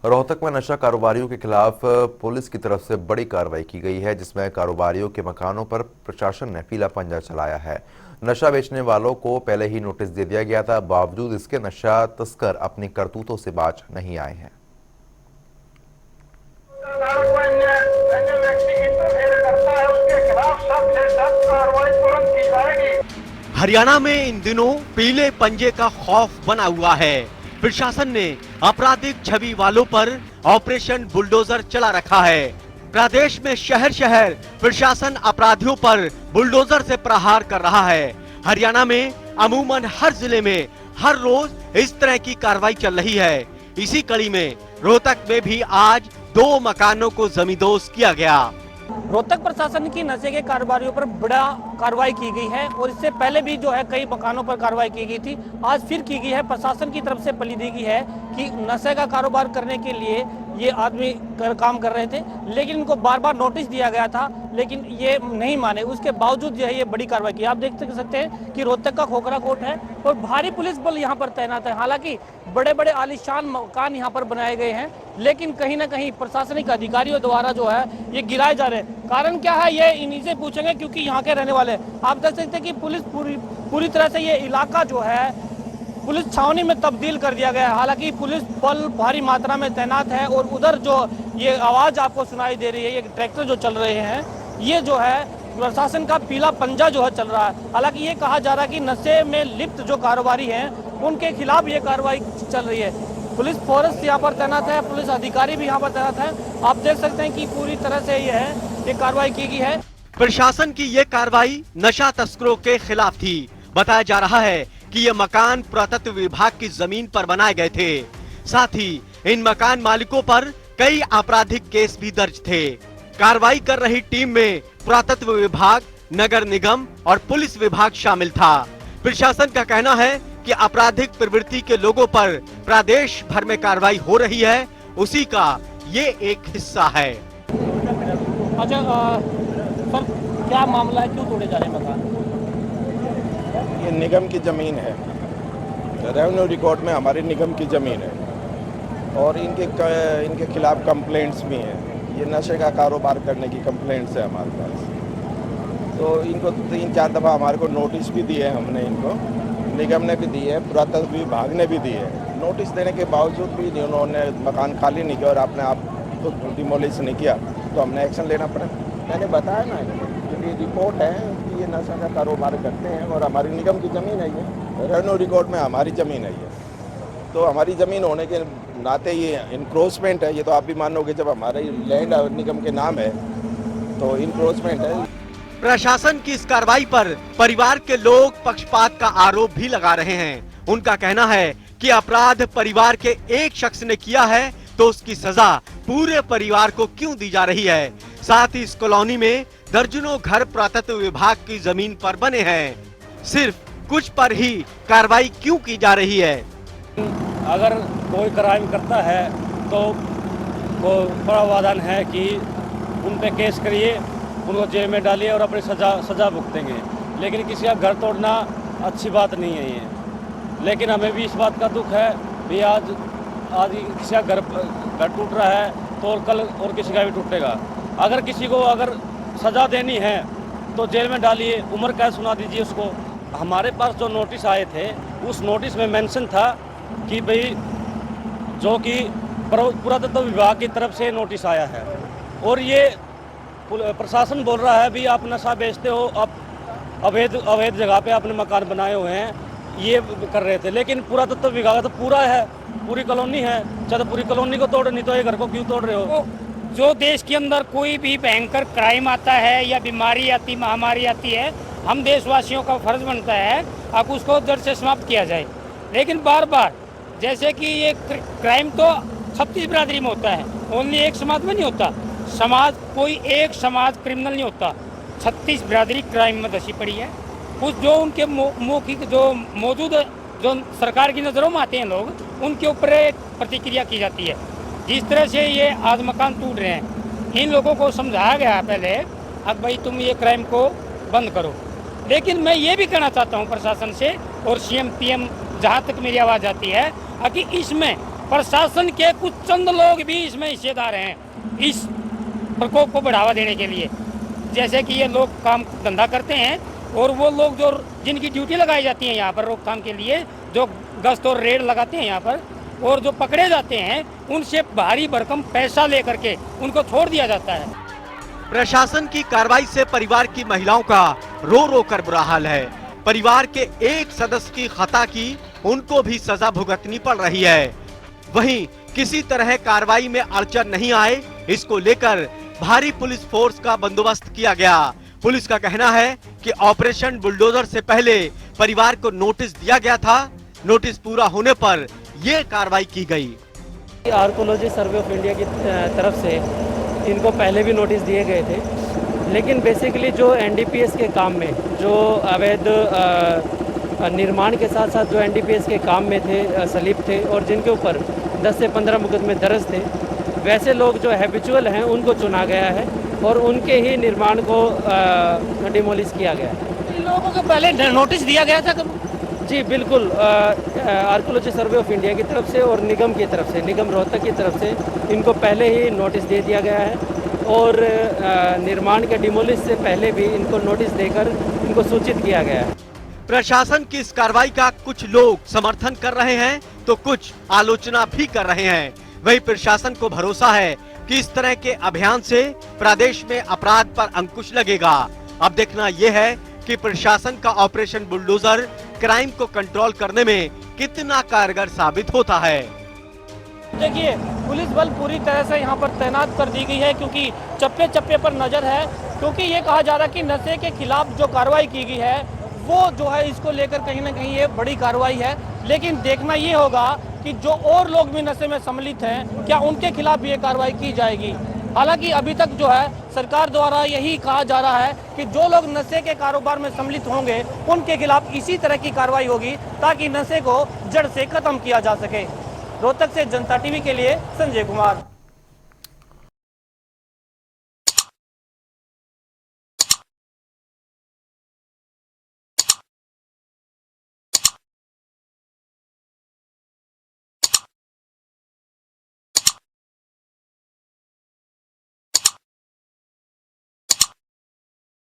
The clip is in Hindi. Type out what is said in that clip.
रोहतक में नशा कारोबारियों के खिलाफ पुलिस की तरफ से बड़ी कार्रवाई की गई है, जिसमें कारोबारियों के मकानों पर प्रशासन ने पीला पंजा चलाया है। नशा बेचने वालों को पहले ही नोटिस दे दिया गया था, बावजूद इसके नशा तस्कर अपनी करतूतों से बाज नहीं आए हैं। हरियाणा में इन दिनों पीले पंजे का खौफ बना हुआ है। प्रशासन ने आपराधिक छवि वालों पर ऑपरेशन बुलडोजर चला रखा है। प्रदेश में शहर शहर प्रशासन अपराधियों पर बुलडोजर से प्रहार कर रहा है। हरियाणा में अमूमन हर जिले में हर रोज इस तरह की कार्रवाई चल रही है। इसी कड़ी में रोहतक में भी आज 2 मकानों को जमींदोज किया गया। रोहतक प्रशासन की नशे के कारोबारियों पर बड़ा कार्रवाई की गई है और इससे पहले भी जो है कई मकानों पर कार्रवाई की गई थी। आज फिर की गई है। प्रशासन की तरफ से बली दी गई है कि नशे का कारोबार करने के लिए ये आदमी काम कर रहे थे, लेकिन इनको बार बार नोटिस दिया गया था, लेकिन ये नहीं माने। उसके बावजूद जो है ये बड़ी कार्रवाई की। आप देख सकते हैं कि रोहतक का खोखरा कोट है और भारी पुलिस बल यहाँ पर तैनात है। हालांकि बड़े बड़े आलीशान मकान यहाँ पर बनाए गए हैं, लेकिन कहीं ना कहीं प्रशासनिक अधिकारियों द्वारा जो है ये गिराए जा रहे हैं। कारण क्या है ये इन्हीं से पूछेंगे, क्योंकि यहाँ के रहने वाले। आप देख सकते हैं कि पुलिस पूरी तरह से ये इलाका जो है पुलिस छावनी में तब्दील कर दिया गया है। हालांकि पुलिस बल भारी मात्रा में तैनात है और उधर जो ये आवाज आपको सुनाई दे रही है, ये ट्रैक्टर जो चल रहे हैं, ये जो है प्रशासन का पीला पंजा जो है चल रहा है। हालांकि ये कहा जा रहा है कि नशे में लिप्त जो कारोबारी हैं उनके खिलाफ ये कार्रवाई चल रही है। पुलिस फोर्स यहाँ पर तैनात है, पुलिस अधिकारी भी यहाँ पर तैनात है। आप देख सकते हैं कि पूरी तरह से ये कार्रवाई की गई है। प्रशासन की ये कार्रवाई नशा तस्करों के खिलाफ थी। बताया जा रहा है कि ये मकान पुरातत्व विभाग की जमीन पर बनाए गए थे। साथ ही इन मकान मालिकों पर कई आपराधिक केस भी दर्ज थे। कार्रवाई कर रही टीम में पुरातत्व विभाग, नगर निगम और पुलिस विभाग शामिल था। प्रशासन का कहना है कि आपराधिक प्रवृत्ति के लोगों पर प्रदेश भर में कार्रवाई हो रही है, उसी का ये एक हिस्सा है। अच्छा सर, क्या मामला है, क्यों तोड़े जा रहे हैं मकान? ये निगम की ज़मीन है, रेवेन्यू रिकॉर्ड में हमारी निगम की ज़मीन है और इनके खिलाफ कंप्लेंट्स भी हैं। ये नशे का कारोबार करने की कंप्लेंट्स है हमारे पास। तो इनको 3-4 दफ़ा हमारे को नोटिस भी दिए हैं, हमने इनको, निगम ने भी दिए, पुरातत्व विभाग ने भी दिए। नोटिस देने के बावजूद भी उन्होंने मकान खाली नहीं किया और अपने आप तो डिमोलिश नहीं किया, तो हमने एक्शन लेना पड़ा। मैंने बताया ना, ये रिपोर्ट है कि ये नशा का कारोबार करते हैं और हमारी निगम की ज़मीन है, ये रेवेन्यू रिकॉर्ड में हमारी ज़मीन है ये। तो हमारी ज़मीन होने के नाते ये इनक्रोचमेंट है। ये तो आप भी मानोगे, जब हमारे लैंड निगम के नाम है तो इनक्रोचमेंट है। प्रशासन की इस कार्रवाई पर परिवार के लोग पक्षपात का आरोप भी लगा रहे हैं। उनका कहना है कि अपराध परिवार के एक शख्स ने किया है तो उसकी सजा पूरे परिवार को क्यों दी जा रही है। साथ ही इस कॉलोनी में दर्जनों घर पुरातत्व विभाग की जमीन पर बने हैं, सिर्फ कुछ पर ही कार्रवाई क्यों की जा रही है। अगर कोई क्राइम करता है तो वो प्रावधान है कि उन पे केस करिए, उनको जेल में डालिए और अपनी सजा भुगतेंगे। लेकिन किसी का घर तोड़ना अच्छी बात नहीं है ये। लेकिन हमें भी इस बात का दुख है भी आज किसी का घर टूट रहा है तो कल और किसी का भी टूटेगा। अगर किसी को सजा देनी है तो जेल में डालिए, उम्र कैद सुना दीजिए उसको। हमारे पास जो नोटिस आए थे उस नोटिस में मेंशन था कि भाई जो कि पुरातत्व विभाग की तरफ से नोटिस आया है और ये प्रशासन बोल रहा है भी आप नशा बेचते हो, आप अवैध जगह पे आपने मकान बनाए हुए हैं, ये कर रहे थे। लेकिन पुरातत्व विभाग तो पूरा है, पूरी कॉलोनी है, चाहे तो पूरी कॉलोनी को तोड़, नहीं तो ये घर को क्यों तोड़ रहे हो। जो देश के अंदर कोई भी भयंकर क्राइम आता है या बीमारी आती, महामारी आती है, हम देशवासियों का फर्ज बनता है अब उसको जड़ से समाप्त किया जाए। लेकिन बार बार जैसे कि ये क्राइम तो 36 बिरादरी में होता है, ओनली एक समाज में नहीं होता। समाज कोई एक समाज क्रिमिनल नहीं होता, 36 बिरादरी क्राइम में धसी पड़ी है। कुछ जो उनके मौखिक जो मौजूद जो सरकार की नज़रों में आते हैं लोग, उनके ऊपर प्रतिक्रिया की जाती है। जिस तरह से ये आज मकान टूट रहे हैं, इन लोगों को समझाया गया पहले अब भाई तुम ये क्राइम को बंद करो। लेकिन मैं ये भी कहना चाहता हूँ प्रशासन से और CM PM, जहाँ तक मेरी आवाज़ आती है कि इसमें प्रशासन के कुछ चंद लोग भी इसमें हिस्सेदार हैं इस प्रकोप को बढ़ावा देने के लिए। जैसे कि ये लोग काम धंधा करते हैं और वो लोग जो जिनकी ड्यूटी लगाई जाती है यहाँ पर रोकथाम के लिए, जो गश्त और रेड लगाते हैं यहाँ पर, और जो पकड़े जाते हैं उनसे भारी भरकम पैसा लेकर के उनको छोड़ दिया जाता है। प्रशासन की कार्रवाई से परिवार की महिलाओं का रो रो कर बुरा हाल है। परिवार के एक सदस्य की खता की उनको भी सजा भुगतनी पड़ रही है। वहीं किसी तरह कार्रवाई में अड़चन नहीं आए, इसको लेकर भारी पुलिस फोर्स का बंदोबस्त किया गया। पुलिस का कहना है कि ऑपरेशन बुलडोजर से पहले परिवार को नोटिस दिया गया था। नोटिस पूरा होने पर ये कार्रवाई की गई। आर्कोलॉजी सर्वे ऑफ इंडिया की तरफ से इनको पहले भी नोटिस दिए गए थे, लेकिन बेसिकली जो एनडीपीएस के काम में जो अवैध निर्माण के साथ साथ जो एनडीपीएस के काम में थे, सलीब थे और जिनके ऊपर 10 से 15 मुकदमे दर्ज थे, वैसे लोग जो हैबिचुअल हैं उनको चुना गया है और उनके ही निर्माण को डिमोलिश किया गया है। इन लोगों को पहले नोटिस दिया गया था कब? जी बिल्कुल, आर्कोलॉजी सर्वे ऑफ इंडिया की तरफ से और निगम की तरफ से, निगम रोहतक की तरफ से इनको पहले ही नोटिस दे दिया गया है और निर्माण के डिमोलिश से पहले भी इनको नोटिस देकर इनको सूचित किया गया है। प्रशासन की इस कार्रवाई का कुछ लोग समर्थन कर रहे हैं तो कुछ आलोचना भी कर रहे हैं। वही प्रशासन को भरोसा है कि इस तरह के अभियान से प्रदेश में अपराध पर अंकुश लगेगा। अब देखना यह है कि प्रशासन का ऑपरेशन बुलडोजर क्राइम को कंट्रोल करने में कितना कारगर साबित होता है। देखिए, पुलिस बल पूरी तरह से यहाँ पर तैनात कर दी गई है क्योंकि चप्पे चप्पे पर नजर है, क्योंकि ये कहा जा रहा है कि नशे के खिलाफ जो कार्रवाई की गई है वो जो है इसको लेकर कहीं ना कहीं ये बड़ी कार्रवाई है। लेकिन देखना ये होगा कि जो और लोग भी नशे में सम्मिलित हैं, क्या उनके खिलाफ भी ये कार्रवाई की जाएगी। हालांकि अभी तक जो है सरकार द्वारा यही कहा जा रहा है कि जो लोग नशे के कारोबार में सम्मिलित होंगे उनके खिलाफ इसी तरह की कार्रवाई होगी ताकि नशे को जड़ से खत्म किया जा सके। रोहतक से जनता टीवी के लिए संजय कुमार।